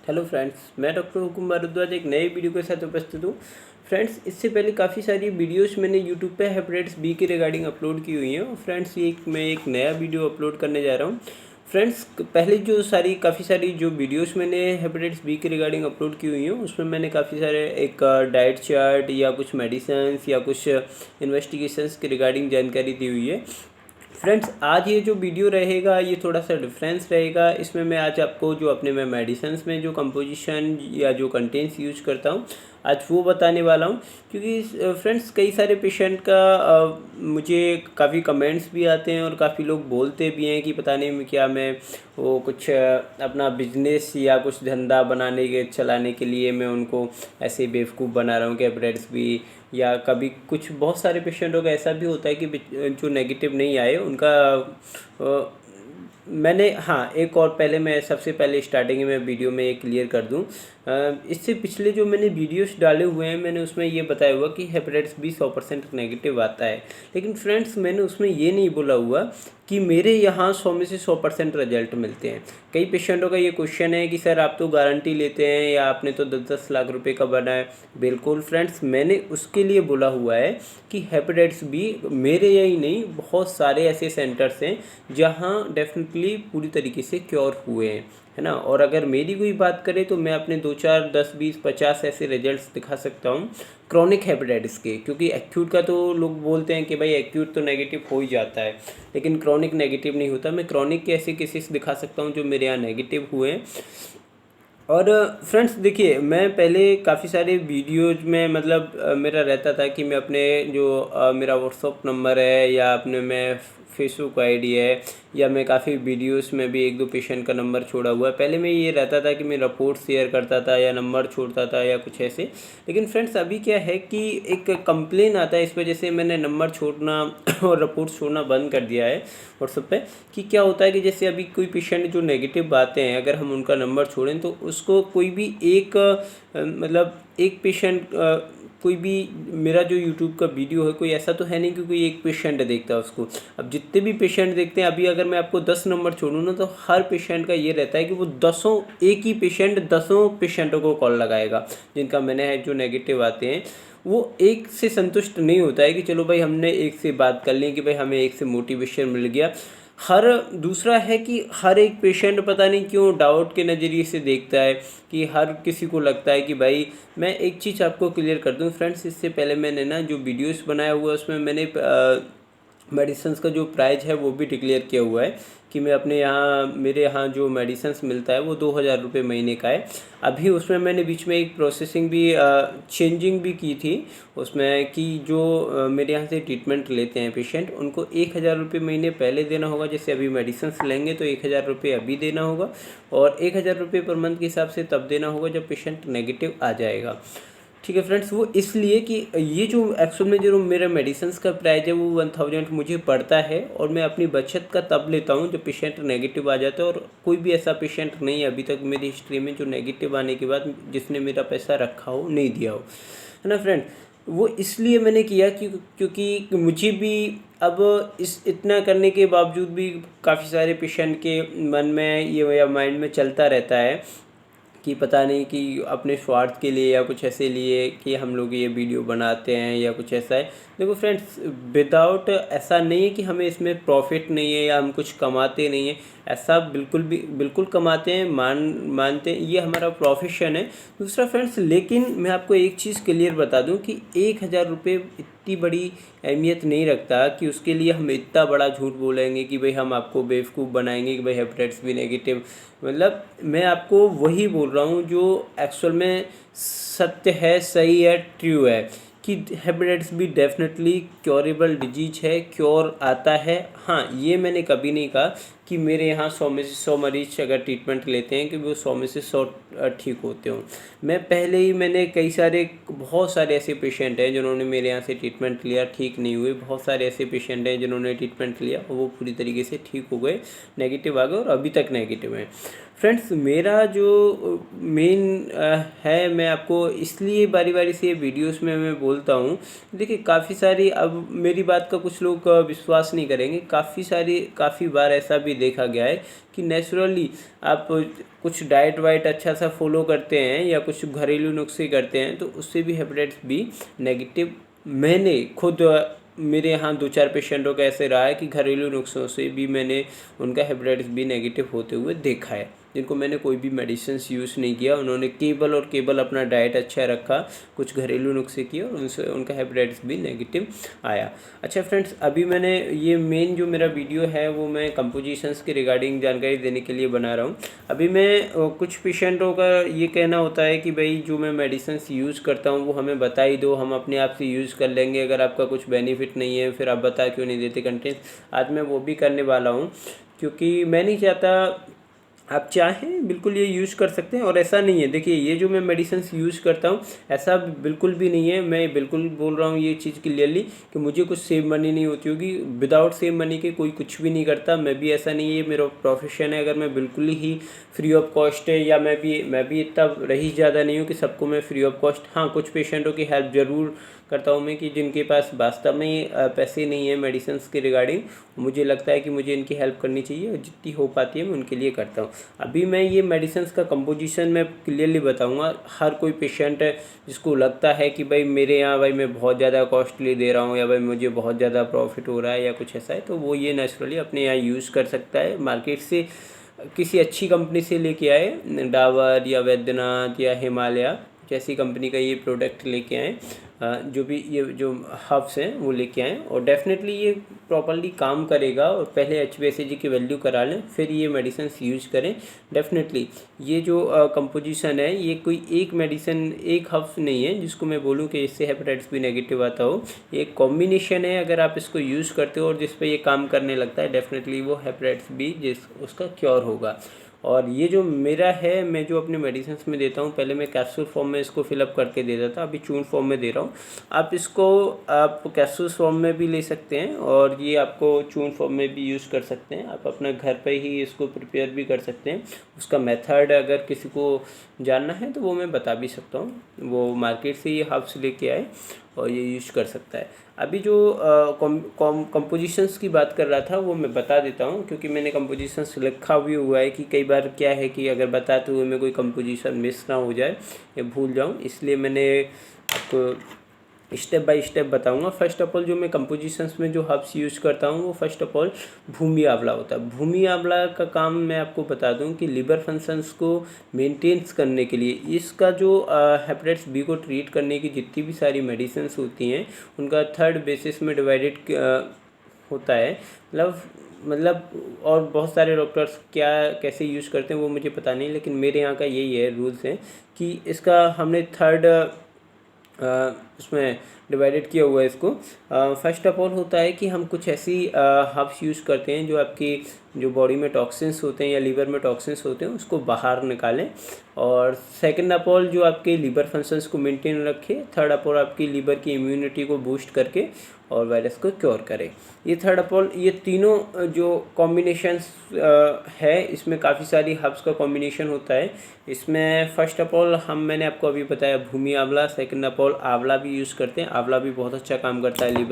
Hello friends, मैं doctor हुकुम भारद्वाज एक नए वीडियो के साथ उपस्थित हूँ। फ्रेंड्स, इससे पहले काफ़ी सारी वीडियोस मैंने यूट्यूब पे हेपेटाइटिस बी के रिगार्डिंग अपलोड की हुई हैं और फ्रेंड्स मैं एक नया वीडियो अपलोड करने जा रहा हूँ। फ्रेंड्स, पहले जो काफ़ी सारी जो वीडियोस मैंने हेपेटाइटिस बी के रिगार्डिंग अपलोड की हुई हैं उसमें मैंने काफ़ी सारे एक डाइट चार्ट या कुछ मेडिसिन्स या कुछ इन्वेस्टिगेशंस के रिगार्डिंग जानकारी दी हुई है। फ्रेंड्स, आज ये जो वीडियो रहेगा ये थोड़ा सा डिफरेंस रहेगा। इसमें मैं आज आपको जो अपने मैं मेडिसिन्स में जो कंपोजिशन या जो कंटेंट्स यूज करता हूँ आज वो बताने वाला हूँ। क्योंकि फ्रेंड्स, कई सारे पेशेंट का मुझे काफ़ी कमेंट्स भी आते हैं और काफ़ी लोग बोलते भी हैं कि पता नहीं क्या मैं वो कुछ अपना बिजनेस या कुछ धंधा चलाने के लिए मैं उनको ऐसे बेवकूफ़ बना रहा हूँ कि हेपेटाइटिस बी। या कभी कुछ बहुत सारे पेशेंटों का ऐसा भी होता है कि जो नेगेटिव नहीं आए उनका मैंने हाँ, एक और पहले मैं सबसे पहले स्टार्टिंग में वीडियो में ये क्लियर कर दूं। इससे पिछले जो मैंने वीडियोस डाले हुए हैं मैंने उसमें ये बताया हुआ कि हेपेटाइटिस बी 100% नेगेटिव आता है। लेकिन फ्रेंड्स, मैंने उसमें ये नहीं बोला हुआ कि मेरे यहाँ 100 में से 100% रिजल्ट मिलते हैं। कई पेशेंटों का ये क्वेश्चन है कि सर आप तो गारंटी लेते हैं या आपने तो 10-10 लाख रुपए का बना है। बिल्कुल फ्रेंड्स, मैंने उसके लिए बोला हुआ है कि हेपेटाइटिस बी मेरे यही नहीं, बहुत सारे ऐसे सेंटर्स हैं जहाँ डेफिनेटली पूरी तरीके से क्योर हुए हैं, है ना। और अगर मेरी कोई बात करें तो मैं अपने 2-4-10-20-50 ऐसे रिजल्ट्स दिखा सकता हूँ क्रॉनिक हेपेटाइटिस के। क्योंकि एक्यूट का तो लोग बोलते हैं कि भाई एक्यूट तो नेगेटिव हो ही जाता है, लेकिन क्रॉनिक नेगेटिव नहीं होता। मैं क्रॉनिक के ऐसे केसेस दिखा सकता हूँ जो मेरे यहाँ नेगेटिव हुए हैं। और फ्रेंड्स देखिए, मैं पहले काफ़ी सारे वीडियोज में मेरा रहता था कि मैं अपने जो मेरा व्हाट्सअप नंबर है या अपने मैं फेसबुक आईडी है या मैं काफ़ी वीडियोस में भी 1-2 पेशेंट का नंबर छोड़ा हुआ है। पहले मैं ये रहता था कि मैं रिपोर्ट शेयर करता था या नंबर छोड़ता था या कुछ ऐसे। लेकिन फ्रेंड्स, अभी क्या है कि एक कंप्लेन आता है, इस वजह से मैंने नंबर छोड़ना और रिपोर्ट छोड़ना बंद कर दिया है व्हाट्सएप पे। कि क्या होता है कि जैसे अभी कोई पेशेंट जो नेगेटिव आते हैं, अगर हम उनका नंबर छोड़ें तो उसको कोई भी एक एक पेशेंट कोई भी मेरा जो यूट्यूब का वीडियो है कोई ऐसा तो है नहीं कि कोई एक पेशेंट देखता है उसको। अब जितने भी पेशेंट देखते हैं, अभी अगर मैं आपको 10 नंबर छोड़ूँ ना तो हर पेशेंट का ये रहता है कि वो एक ही पेशेंट 10 पेशेंटों को कॉल लगाएगा जिनका मैंने है जो नेगेटिव आते हैं। वो एक से संतुष्ट नहीं होता है कि चलो भाई हमने एक से बात कर ली कि भाई हमें एक से मोटिवेशन मिल गया। हर दूसरा है कि हर एक पेशेंट पता नहीं क्यों डाउट के नज़रिए से देखता है कि हर किसी को लगता है कि भाई, मैं एक चीज़ आपको क्लियर कर दूं फ्रेंड्स, इससे पहले मैंने ना जो वीडियोस बनाया हुआ है उसमें मैंने मेडिसिन्स का जो प्राइस है वो भी डिक्लेयर किया हुआ है कि मैं अपने यहाँ मेरे यहाँ जो मेडिसिन्स मिलता है वो 2,000 रुपये महीने का है। अभी उसमें मैंने बीच में एक प्रोसेसिंग भी चेंजिंग भी की थी उसमें कि जो मेरे यहाँ से ट्रीटमेंट लेते हैं पेशेंट उनको 1,000 रुपये महीने पहले देना होगा। जैसे अभी मेडिसिन्स लेंगे तो 1,000 रुपये अभी देना होगा और 1,000 रुपये पर मंथ के हिसाब से तब देना होगा जब पेशेंट नेगेटिव आ जाएगा। ठीक है फ्रेंड्स, वो इसलिए कि ये जो एक्चुअल में जो मेरा मेडिसिन्स का प्राइस है वो 1,000 मुझे पड़ता है और मैं अपनी बचत का तब लेता हूँ जब पेशेंट नेगेटिव आ जाता है। और कोई भी ऐसा पेशेंट नहीं है अभी तक मेरी हिस्ट्री में जो नेगेटिव आने के बाद जिसने मेरा पैसा रखा हो, नहीं दिया हो, है ना फ्रेंड। वो इसलिए मैंने किया क्योंकि मुझे भी अब इस इतना करने के बावजूद भी काफ़ी सारे पेशेंट के मन में ये या माइंड में चलता रहता है कि पता नहीं कि अपने स्वार्थ के लिए या कुछ ऐसे लिए कि हम लोग ये वीडियो बनाते हैं या कुछ ऐसा है। देखो फ्रेंड्स, विदाउट ऐसा नहीं है कि हमें इसमें प्रॉफिट नहीं है या हम कुछ कमाते नहीं हैं। ऐसा बिल्कुल कमाते हैं, मानते हैं, ये हमारा प्रोफेशन है। दूसरा फ्रेंड्स, लेकिन मैं आपको एक चीज़ क्लियर बता दूं कि 1,000 रुपये इतनी बड़ी अहमियत नहीं रखता कि उसके लिए हम इतना बड़ा झूठ बोलेंगे कि भाई हम आपको बेवकूफ़ बनाएंगे कि भाई हेपेटाइटिस बी नेगेटिव। मैं आपको वही बोल रहा हूँ जो एक्चुअल में सत्य है, सही है, ट्रू है कि hepatitis be definitely curable disease है, क्योर आता है। हाँ, ये मैंने कभी नहीं कहा कि मेरे यहाँ 100 में से 100 मरीज अगर ट्रीटमेंट लेते हैं कि वो 100 में से 100 ठीक होते हों। मैंने बहुत सारे ऐसे पेशेंट हैं जिन्होंने मेरे यहाँ से ट्रीटमेंट लिया, ठीक नहीं हुए। बहुत सारे ऐसे पेशेंट हैं जिन्होंने ट्रीटमेंट लिया और वो पूरी तरीके से ठीक हो गए, नेगेटिव आ गए और अभी तक नेगेटिव हैं। फ्रेंड्स, मेरा जो मेन है, मैं आपको इसलिए बारी बारी से वीडियोस में मैं बोलता हूँ। देखिए, काफ़ी सारी, अब मेरी बात का कुछ लोग विश्वास नहीं करेंगे, काफ़ी बार ऐसा भी भी देखा गया है कि नेचुरली आप कुछ डाइट वाइट अच्छा सा फॉलो करते हैं या कुछ घरेलू नुस्खे करते हैं तो उससे भी हेपेटाइटिस बी नेगेटिव, मैंने खुद मेरे यहाँ 2-4 पेशेंटों का ऐसे रहा है कि घरेलू नुस्खों से भी मैंने उनका हेपेटाइटिस बी नेगेटिव होते हुए देखा है, जिनको मैंने कोई भी मेडिसिन यूज़ नहीं किया, उन्होंने केवल अपना डाइट अच्छा रखा, कुछ घरेलू नुस्खे किए और उनसे उनका हेपेटाइटिस बी नेगेटिव आया। अच्छा फ्रेंड्स, अभी मैंने ये मेन जो मेरा वीडियो है वो मैं कंपोजिशंस के रिगार्डिंग जानकारी देने के लिए बना रहा हूँ। अभी मैं कुछ पेशेंटों का ये कहना होता है कि भाई जो मैं मेडिसिन यूज़ करता हूँ वो हमें बता ही दो, हम अपने आप से यूज़ कर लेंगे, अगर आपका कुछ बेनिफिट नहीं है फिर आप बता क्यों नहीं देते कंटेंट। आज मैं वो भी करने वाला हूँ, क्योंकि मैं नहीं चाहता, आप चाहें बिल्कुल ये यूज़ कर सकते हैं। और ऐसा नहीं है, देखिए ये जो मैं मेडिसिन यूज़ करता हूँ ऐसा बिल्कुल भी नहीं है, मैं बिल्कुल बोल रहा हूँ ये चीज़ क्लियरली कि मुझे कुछ सेव मनी नहीं होती होगी, विदाउट सेव मनी के कोई कुछ भी नहीं करता। मैं भी ऐसा नहीं है, मेरा प्रोफेशन है, अगर मैं बिल्कुल ही फ्री ऑफ कॉस्ट है, या मैं भी इतना रही ज़्यादा नहीं हूँ कि सबको मैं फ्री ऑफ कॉस्ट, हाँ कुछ पेशेंटों की हेल्प ज़रूर करता हूँ मैं, कि जिनके पास वास्तव में पैसे नहीं है मेडिसिन के रिगार्डिंग, मुझे लगता है कि मुझे इनकी हेल्प करनी चाहिए और जितनी हो पाती है मैं उनके लिए करता हूँ। अभी मैं ये मेडिसिन का कंपोजिशन मैं क्लियरली बताऊंगा। हर कोई पेशेंट है जिसको लगता है कि भाई मेरे यहाँ भाई मैं बहुत ज़्यादा कॉस्टली दे रहा हूँ या भाई मुझे बहुत ज़्यादा प्रॉफिट हो रहा है या कुछ ऐसा है, तो वो ये नेचुरली अपने यहाँ यूज़ कर सकता है। मार्केट से किसी अच्छी कंपनी से लेके आए, डाबर या वैद्यनाथ या हिमालय जैसी कंपनी का ये प्रोडक्ट लेके आएँ, जो भी ये जो हब्स हैं वो लेके आएँ, और डेफिनेटली ये प्रॉपर्ली काम करेगा। और पहले HbA1c की वैल्यू करा लें फिर ये मेडिसिन यूज करें। डेफिनेटली ये जो कंपोजिशन है ये कोई एक मेडिसिन एक हब्स नहीं है जिसको मैं बोलूँ कि इससे हेपेटाइटिस बी नेगेटिव आता हो, ये एक कॉम्बिनेशन है। अगर आप इसको यूज़ करते हो और जिस पे ये काम करने लगता है डेफिनेटली वो हेपेटाइटिस बी उसका क्योर होगा। और ये जो मेरा है, मैं जो अपने मेडिसिन में देता हूँ, पहले मैं कैप्सूल फॉर्म में इसको फिलअप करके देता था, अभी चूर्ण फॉर्म में दे रहा हूँ। आप इसको आप कैप्सूल फॉर्म में भी ले सकते हैं और ये आपको चूर्ण फॉर्म में भी यूज़ कर सकते हैं। आप अपना घर पे ही इसको प्रिपेयर भी कर सकते हैं। उसका मेथड अगर किसी को जानना है तो वो मैं बता भी सकता हूँ, वो मार्केट से ये हब्स लेके आए और ये यूज कर सकता है। अभी जो कंपोजिशंस की बात कर रहा था वो मैं बता देता हूँ, क्योंकि मैंने कंपोजिशंस लिखा भी हुआ है कि कई बार क्या है कि अगर बताते हुए मैं कोई कंपोजिशन मिस ना हो जाए या भूल जाऊँ, इसलिए मैंने आपको स्टेप बाय स्टेप बताऊंगा। फर्स्ट ऑफ ऑल जो मैं कंपोजिशंस में जो हब्स यूज़ करता हूँ वो फर्स्ट ऑफ ऑल भूमि आंवला होता है। भूमि आंवला का काम मैं आपको बता दूं कि लिवर फंक्शंस को मेंटेन्स करने के लिए, इसका जो हेपेटाइटिस बी को ट्रीट करने की जितनी भी सारी मेडिसिन होती हैं उनका 3rd बेसिस में डिवाइडेड होता है। मतलब और बहुत सारे डॉक्टर्स क्या कैसे यूज़ करते हैं वो मुझे पता नहीं, लेकिन मेरे यहाँ का यही है रूल्स है कि इसका हमने 3rd उसमें डिवाइडेड किया हुआ है इसको। फर्स्ट ऑफ ऑल होता है कि हम कुछ ऐसी हब्स यूज़ करते हैं जो आपकी जो बॉडी में टॉक्सिन्स होते हैं या लीवर में टॉक्सिन्स होते हैं उसको बाहर निकालें, और सेकंड ऑफ ऑल जो आपके लीवर फंक्शंस को मेंटेन रखे, थर्ड ऑफ ऑल आपकी लीवर की इम्यूनिटी को बूस्ट करके और वायरस को क्योर करे। ये थर्ड ऑफ ऑल, ये तीनों जो कॉम्बिनेशंस है इसमें काफ़ी सारी हब्स का कॉम्बिनेशन होता है। इसमें फर्स्ट ऑफ ऑल मैंने आपको अभी बताया भूमि आंवला, सेकंड ऑफ ऑल आंवला भी यूज़ करते हैं, आंवला भी बहुत अच्छा काम करता है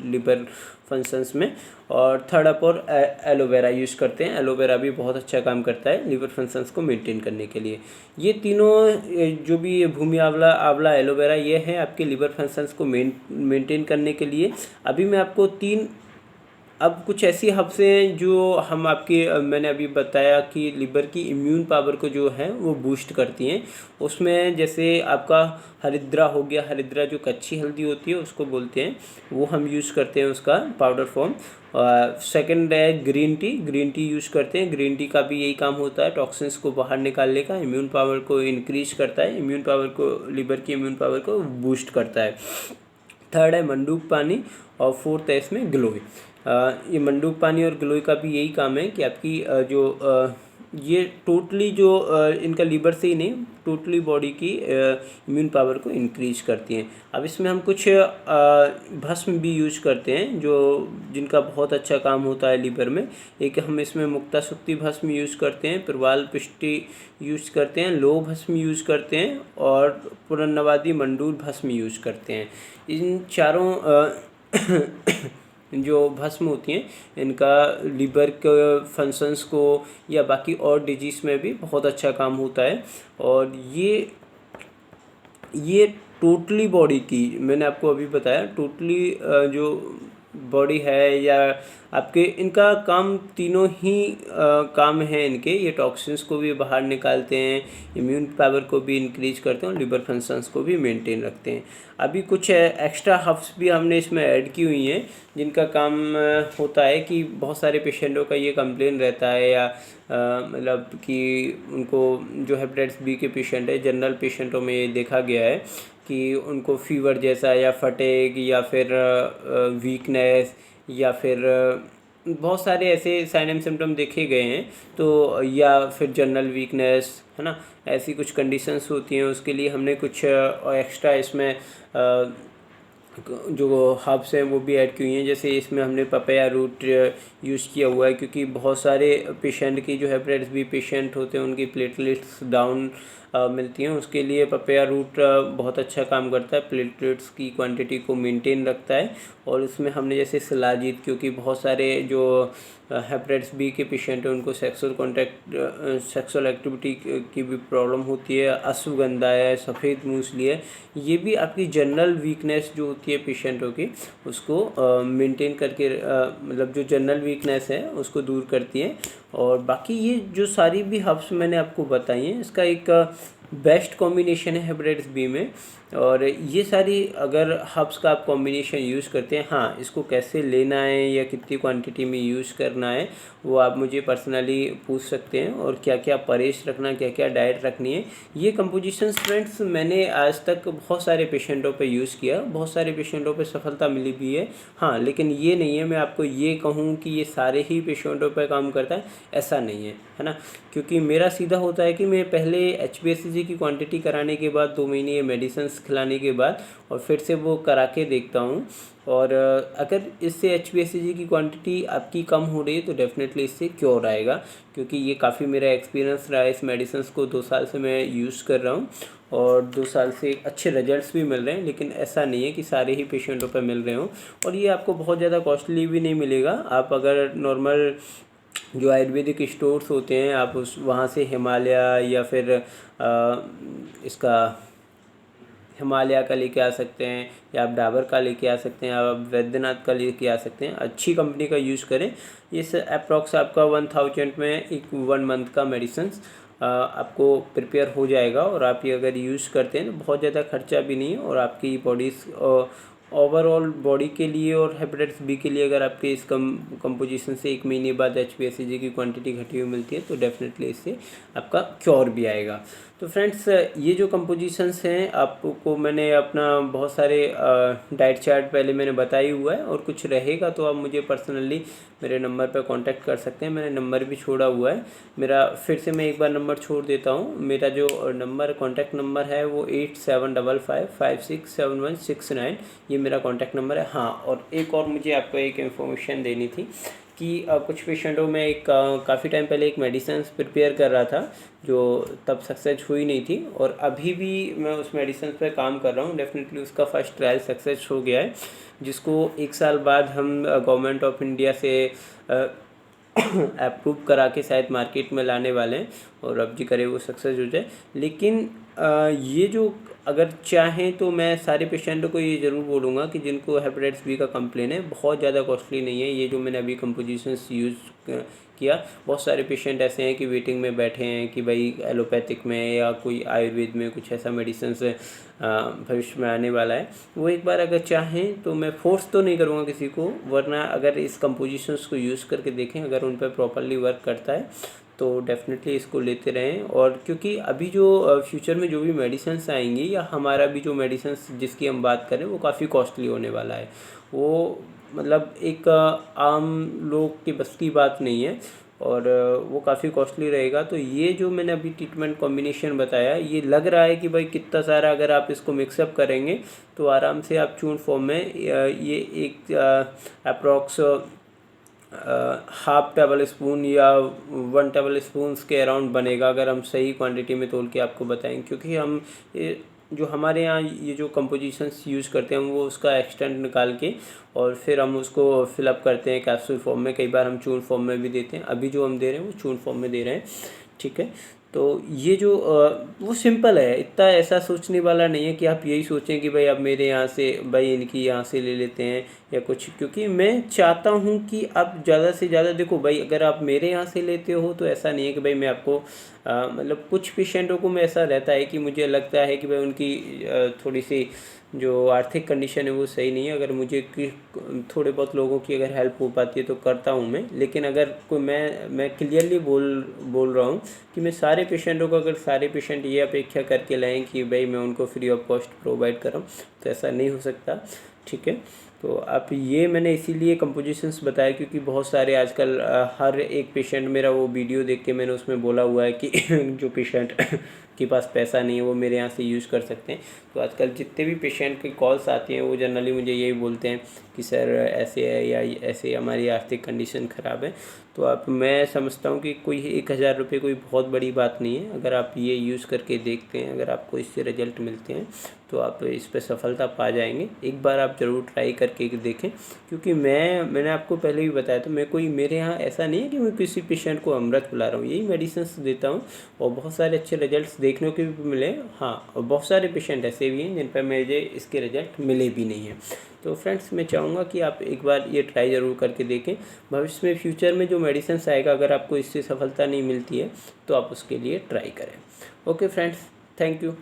लिवर फंक्शंस में, और third of all aloe vera use करते हैं, एलोवेरा भी बहुत अच्छा काम करता है लिवर फंक्शंस को मेंटेन करने के लिए। ये तीनों जो भी भूमि आंवला, आंवला, एलोवेरा, ये है आपके लिवर फंक्शंस को मेंटेन करने के लिए। अभी मैं आपको अब कुछ ऐसी हब्स हैं जो हम आपके मैंने अभी बताया कि लिवर की इम्यून पावर को जो है वो बूस्ट करती हैं। उसमें जैसे आपका हरिद्रा हो गया, हरिद्रा जो कच्ची हल्दी होती है उसको बोलते हैं, वो हम यूज़ करते हैं उसका पाउडर फॉर्म। सेकंड है ग्रीन टी यूज़ करते हैं। ग्रीन टी का भी यही काम होता है, टॉक्सिन्स को बाहर निकालने का, इम्यून पावर को इंक्रीज करता है, इम्यून पावर को, लिवर की इम्यून पावर को बूस्ट करता है। थर्ड है मंडूक पानी, और फोर्थ है इसमें गिलोय। ये मंडूक पानी और गिलोय का भी यही काम है कि आपकी ये टोटली जो इनका लिवर से ही नहीं, टोटली बॉडी की इम्यून पावर को इंक्रीज करती हैं। अब इसमें हम कुछ भस्म भी यूज़ करते हैं जो जिनका बहुत अच्छा काम होता है लिवर में। एक हम इसमें मुक्ता शुक्ति भस्म यूज़ करते हैं, प्रवाल पुष्टि यूज़ करते हैं, लो भस्म यूज़ करते हैं, और पुनर्नवादी मंडूर भस्म यूज़ करते हैं। इन चारों जो भस्म होती हैं इनका लीवर के फंक्शंस को या बाकी और डिजीज़ में भी बहुत अच्छा काम होता है। और ये टोटली बॉडी की, मैंने आपको अभी बताया, टोटली जो बॉडी है या आपके, इनका काम तीनों ही काम है इनके। ये टॉक्सिन्स को भी बाहर निकालते हैं, इम्यून पावर को भी इंक्रीज करते हैं और लिवर फंक्शंस को भी मेंटेन रखते हैं। अभी कुछ एक्स्ट्रा हर्ब्स भी हमने इसमें ऐड की हुई हैं जिनका काम होता है कि बहुत सारे पेशेंटों का ये कंप्लेन रहता है या मतलब कि उनको, जो हेपेटाइटिस बी के पेशेंट है, जनरल पेशेंटों में ये देखा गया है कि उनको फीवर जैसा या फटेग या फिर वीकनेस या फिर बहुत सारे ऐसे साइन एंड सिम्टम देखे गए हैं। तो या फिर जनरल वीकनेस है ना, ऐसी कुछ कंडीशंस होती हैं, उसके लिए हमने कुछ एक्स्ट्रा इसमें जो हर्ब्स हैं वो भी ऐड की हुई हैं। जैसे इसमें हमने पपाया रूट यूज़ किया हुआ है क्योंकि बहुत सारे पेशेंट की, जो हेपेटाइटिस बी पेशेंट होते हैं, उनकी प्लेटलेट्स डाउन मिलती हैं। उसके लिए पपाया रूट बहुत अच्छा काम करता है, प्लेटलेट्स की क्वांटिटी को मेंटेन रखता है। और उसमें हमने जैसे शिलाजीत, क्योंकि बहुत सारे जो हेपेटाइटिस बी के पेशेंट हैं उनको सेक्सुअल एक्टिविटी की भी प्रॉब्लम होती है। अश्वगंधा है, सफ़ेद मूसली है, ये भी आपकी जनरल वीकनेस जो होती है पेशेंटों की, उसको मेंटेन करके मतलब जो जनरल वीकनेस है उसको दूर करती है। और बाकी ये जो सारी भी हर्ब्स मैंने आपको बताई हैं, इसका एक बेस्ट कॉम्बिनेशन है हेपेटाइटिस बी में। और ये सारी अगर हर्ब्स का आप कॉम्बिनेशन यूज़ करते हैं, हाँ, इसको कैसे लेना है या कितनी क्वांटिटी में यूज़ करना है वो आप मुझे पर्सनली पूछ सकते हैं। और क्या क्या परहेज रखना, क्या क्या डाइट रखनी है, ये कंपोजिशंस फ्रेंड्स मैंने आज तक बहुत सारे पेशेंटों पे यूज़ किया, बहुत सारे पेशेंटों पे सफलता मिली भी है। हाँ, लेकिन ये नहीं है मैं आपको ये कहूँ कि ये सारे ही पेशेंटों पे काम करता है, ऐसा नहीं है ना। क्योंकि मेरा सीधा होता है कि मैं पहले HbA1c की क्वांटिटी कराने के बाद 2 महीने ये मेडिसिन्स खिलाने के बाद और फिर से वो करा के देखता हूँ। और अगर इससे HbA1c की क्वांटिटी आपकी कम हो रही है तो डेफिनेटली इससे क्योर आएगा, क्योंकि ये काफ़ी मेरा एक्सपीरियंस रहा है। इस मेडिसिन्स को 2 साल से मैं यूज़ कर रहा हूँ और 2 साल से अच्छे रिजल्ट्स भी मिल रहे हैं। लेकिन ऐसा नहीं है कि सारे ही पेशेंटों पर मिल रहे हों। और ये आपको बहुत ज़्यादा कॉस्टली भी नहीं मिलेगा। आप अगर नॉर्मल जो आयुर्वेदिक स्टोर्स होते हैं, आप उस वहाँ से हिमालय या फिर इसका हिमालय का लेके आ सकते हैं, या आप डाबर का लेके आ सकते हैं, आप वैद्यनाथ का लेके आ सकते हैं। अच्छी कंपनी का यूज़ करें। इस अप्रॉक्स आपका 1000 में एक 1 मंथ का मेडिसिन आपको प्रिपेयर हो जाएगा। और आप ये अगर यूज़ करते हैं तो बहुत ज़्यादा खर्चा भी नहीं है। और आपकी बॉडी ओवरऑल बॉडी के लिए और हेपेटाइटिस बी के लिए अगर आपके इस कंपोजिशन से 1 महीने बाद HbA1c की क्वांटिटी घटी हुई मिलती है तो डेफिनेटली इससे आपका क्योर भी आएगा। तो फ्रेंड्स, ये जो कंपोजिशंस हैं आपको मैंने अपना बहुत सारे डाइट चार्ट पहले मैंने बताई हुआ है। और कुछ रहेगा तो आप मुझे पर्सनली मेरे नंबर पर कांटेक्ट कर सकते हैं। मैंने नंबर भी छोड़ा हुआ है मेरा, फिर से मैं एक बार नंबर छोड़ देता हूँ। मेरा जो नंबर कॉन्टैक्ट नंबर है वो 8755567169, ये मेरा कॉन्टैक्ट नंबर है। हाँ, और एक और मुझे आपको एक इन्फॉर्मेशन देनी थी कि कुछ पेशेंटों में एक काफ़ी टाइम पहले एक मेडिसिन प्रिपेयर कर रहा था जो तब सक्सेस हुई नहीं थी, और अभी भी मैं उस मेडिसिन पर काम कर रहा हूँ। डेफिनेटली उसका फर्स्ट ट्रायल सक्सेस हो गया है, जिसको 1 साल बाद हम गवर्नमेंट ऑफ इंडिया से अप्रूव करा के शायद मार्केट में लाने वाले हैं। और अब जी करे वो सक्सेस हो जाए। लेकिन ये जो अगर चाहें तो मैं सारे पेशेंटों को ये ज़रूर बोलूँगा कि जिनको हेपेटाइटिस बी का कंप्लेन है, बहुत ज़्यादा कॉस्टली नहीं है ये जो मैंने अभी कंपोजिशंस यूज़ किया। बहुत सारे पेशेंट ऐसे हैं कि वेटिंग में बैठे हैं कि भाई एलोपैथिक में या कोई आयुर्वेद में कुछ ऐसा मेडिसिन भविष्य में आने वाला है। वो एक बार अगर चाहें तो मैं फोर्स तो नहीं करूँगा किसी को, वरना अगर इस कंपोजिशंस को यूज़ करके देखें, अगर उन पर प्रॉपरली वर्क करता है तो डेफिनेटली इसको लेते रहें। और क्योंकि अभी जो फ्यूचर में जो भी मेडिसिन्स आएंगी या हमारा भी जो मेडिसिन्स जिसकी हम बात करें वो काफ़ी कॉस्टली होने वाला है। वो मतलब एक आम लोग की बस की बात नहीं है और वो काफ़ी कॉस्टली रहेगा। तो ये जो मैंने अभी ट्रीटमेंट कॉम्बिनेशन बताया, ये लग रहा है कि भाई कितना सारा अगर आप इसको मिक्सअप करेंगे तो आराम से आप चूर्ण फॉर्म में ये एक अप्रॉक्स हाफ टेबल स्पून या 1 टेबल स्पून के अराउंड बनेगा, अगर हम सही क्वांटिटी में तोल के आपको बताएं। क्योंकि हम जो हमारे यहाँ ये जो कंपोजिशंस यूज़ करते हैं हम वो उसका एक्सटेंट निकाल के और फिर हम उसको फिलअप करते हैं कैप्सूल फॉर्म में। कई बार हम चूर्ण फॉर्म में भी देते हैं, अभी जो हम दे रहे हैं वो चूर्ण फॉर्म में दे रहे हैं, ठीक है। तो ये जो वो सिंपल है, इतना ऐसा सोचने वाला नहीं है कि आप यही सोचें कि भाई अब मेरे यहाँ से भाई इनकी यहाँ से ले लेते हैं या कुछ, क्योंकि मैं चाहता हूँ कि आप ज़्यादा से ज़्यादा देखो भाई, अगर आप मेरे यहाँ से लेते हो तो ऐसा नहीं है कि भाई मैं आपको मतलब कुछ पेशेंटों को में ऐसा रहता है कि मुझे लगता है कि भाई उनकी थोड़ी सी जो आर्थिक कंडीशन है वो सही नहीं है, अगर मुझे कि थोड़े बहुत लोगों की अगर हेल्प हो पाती है तो करता हूँ मैं। लेकिन अगर कोई मैं क्लियरली बोल रहा हूँ कि मैं सारे पेशेंटों को, अगर सारे पेशेंट ये अपेक्षा करके लाएँ कि भाई मैं उनको फ्री ऑफ कॉस्ट प्रोवाइड कर रहा हूँ तो ऐसा नहीं हो सकता, ठीक है। तो आप ये मैंने इसीलिए कंपोजिशंस बताया क्योंकि बहुत सारे आजकल हर एक पेशेंट, मेरा वो वीडियो देख के मैंने उसमें बोला हुआ है कि जो पेशेंट के पास पैसा नहीं है वो मेरे यहाँ से यूज़ कर सकते हैं। तो आजकल जितने भी पेशेंट की कॉल्स आती हैं वो जनरली मुझे यही बोलते हैं कि सर ऐसे है या ऐसे हमारी आर्थिक कंडीशन ख़राब है। तो आप, मैं समझता हूँ कि कोई 1000 रुपये कोई बहुत बड़ी बात नहीं है। अगर आप ये यूज़ करके देखते हैं, अगर आपको इससे रिजल्ट मिलते हैं तो आप इस पर सफलता पा जाएंगे। एक बार आप ज़रूर ट्राई करके देखें, क्योंकि मैंने आपको पहले भी बताया था, मेरे यहाँ ऐसा नहीं है कि मैं किसी पेशेंट को अमृत पिला रहा हूँ, यही मेडिसिन देता हूँ और बहुत सारे अच्छे रिजल्ट्स देखने को भी मिले। हाँ, और बहुत सारे पेशेंट ऐसे भी हैं जिन पर मुझे इसके रिजल्ट मिले भी नहीं हैं। तो फ्रेंड्स, मैं चाहूँगा कि आप एक बार ये ट्राई ज़रूर करके देखें। भविष्य में, फ्यूचर में जो मेडिसिन आएगा, अगर आपको इससे सफलता नहीं मिलती है तो आप उसके लिए ट्राई करें। Okay friends, thank you.